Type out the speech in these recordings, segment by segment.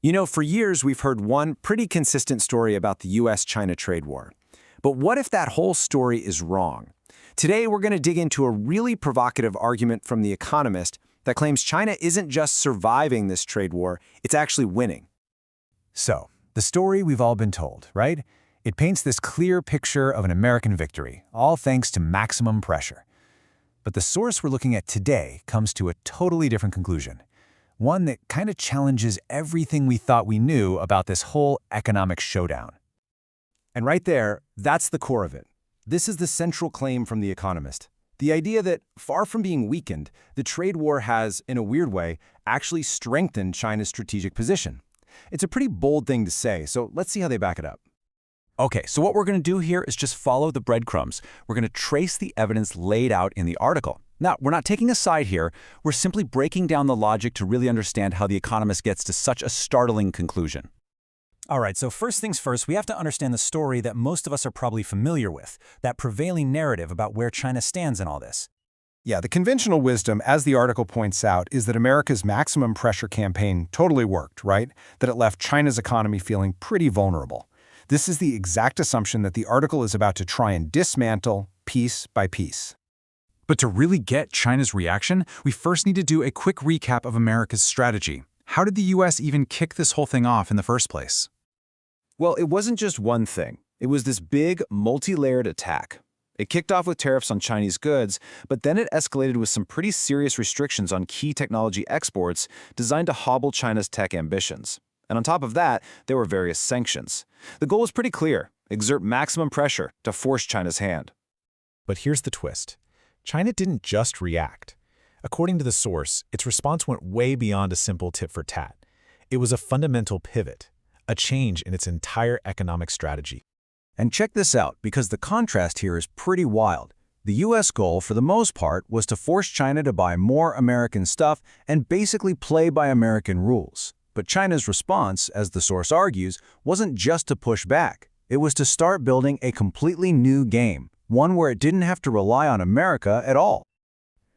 For years we've heard one pretty consistent story about the US-China trade war. But what if that whole story is wrong? Today we're going to dig into a really provocative argument from The Economist that claims China isn't just surviving this trade war, it's actually winning. So, the story we've all been told, right? It paints this clear picture of an American victory, all thanks to maximum pressure. But the source we're looking at today comes to a totally different conclusion. One that kind of challenges everything we thought we knew about this whole economic showdown. And right there, that's the core of it. This is the central claim from The Economist. The idea that, far from being weakened, the trade war has, in a weird way, actually strengthened China's strategic position. It's a pretty bold thing to say, so let's see how they back it up. Okay, so what we're going to do here is just follow the breadcrumbs. We're going to trace the evidence laid out in the article. Now, we're not taking a side here. We're simply breaking down the logic to really understand how The Economist gets to such a startling conclusion. All right, so first things first, we have to understand the story that most of us are probably familiar with, that prevailing narrative about where China stands in all this. Yeah, the conventional wisdom, as the article points out, is that America's maximum pressure campaign totally worked, right? That it left China's economy feeling pretty vulnerable. This is the exact assumption that the article is about to try and dismantle piece by piece. But to really get China's reaction, we first need to do a quick recap of America's strategy. How did the US even kick this whole thing off in the first place? Well, it wasn't just one thing. It was this big, multi-layered attack. It kicked off with tariffs on Chinese goods, but then it escalated with some pretty serious restrictions on key technology exports designed to hobble China's tech ambitions. And on top of that, there were various sanctions. The goal was pretty clear: exert maximum pressure to force China's hand. But here's the twist. China didn't just react. According to the source, its response went way beyond a simple tit for tat. It was a fundamental pivot, a change in its entire economic strategy. And check this out, because the contrast here is pretty wild. The US goal, for the most part, was to force China to buy more American stuff and basically play by American rules. But China's response, as the source argues, wasn't just to push back. It was to start building a completely new game, one where it didn't have to rely on America at all.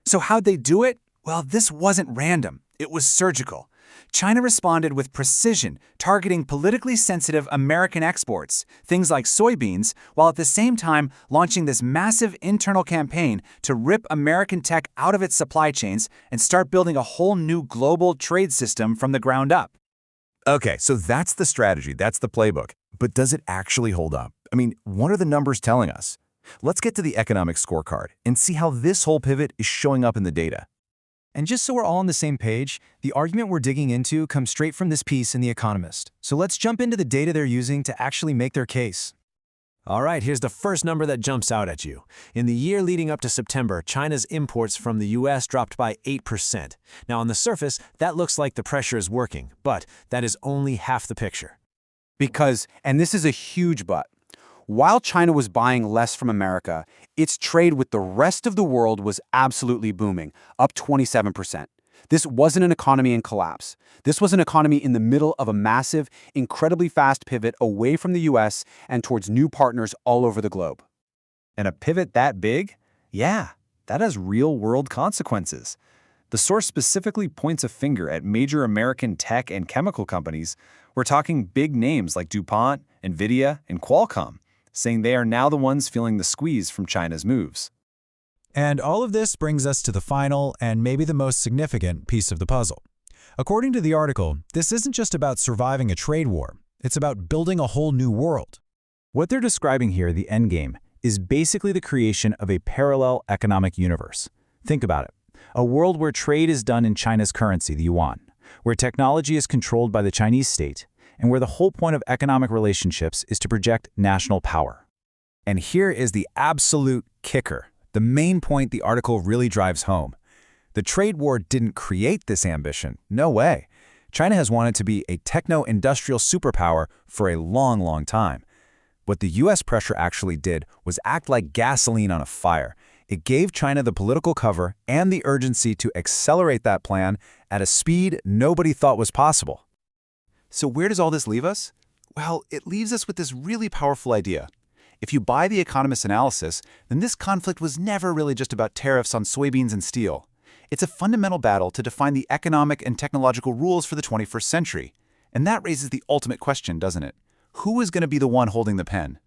So how'd they do it? Well, this wasn't random. It was surgical. China responded with precision, targeting politically sensitive American exports, things like soybeans, while at the same time launching this massive internal campaign to rip American tech out of its supply chains and start building a whole new global trade system from the ground up. Okay, so that's the strategy, that's the playbook. But does it actually hold up? I mean, what are the numbers telling us? Let's get to the economic scorecard and see how this whole pivot is showing up in the data. And just so we're all on the same page, the argument we're digging into comes straight from this piece in The Economist. So let's jump into the data they're using to actually make their case. All right, here's the first number that jumps out at you. In the year leading up to September, China's imports from the US dropped by 8%. Now, on the surface, that looks like the pressure is working, but that is only half the picture. Because, and this is a huge but, while China was buying less from America, its trade with the rest of the world was absolutely booming, up 27%. This wasn't an economy in collapse. This was an economy in the middle of a massive, incredibly fast pivot away from the US and towards new partners all over the globe. And a pivot that big? Yeah, that has real-world consequences. The source specifically points a finger at major American tech and chemical companies. We're talking big names like DuPont, NVIDIA, and Qualcomm, saying they are now the ones feeling the squeeze from China's moves. And all of this brings us to the final and maybe the most significant piece of the puzzle. According to the article, this isn't just about surviving a trade war. It's about building a whole new world. What they're describing here, the endgame, is basically the creation of a parallel economic universe. Think about it. A world where trade is done in China's currency, the yuan, where technology is controlled by the Chinese state, and where the whole point of economic relationships is to project national power. And here is the absolute kicker, the main point the article really drives home. The trade war didn't create this ambition, no way. China has wanted to be a techno-industrial superpower for a long, long time. What the US pressure actually did was act like gasoline on a fire. It gave China the political cover and the urgency to accelerate that plan at a speed nobody thought was possible. So where does all this leave us? Well, it leaves us with this really powerful idea. If you buy The Economist's analysis, then this conflict was never really just about tariffs on soybeans and steel. It's a fundamental battle to define the economic and technological rules for the 21st century. And that raises the ultimate question, doesn't it? Who is going to be the one holding the pen?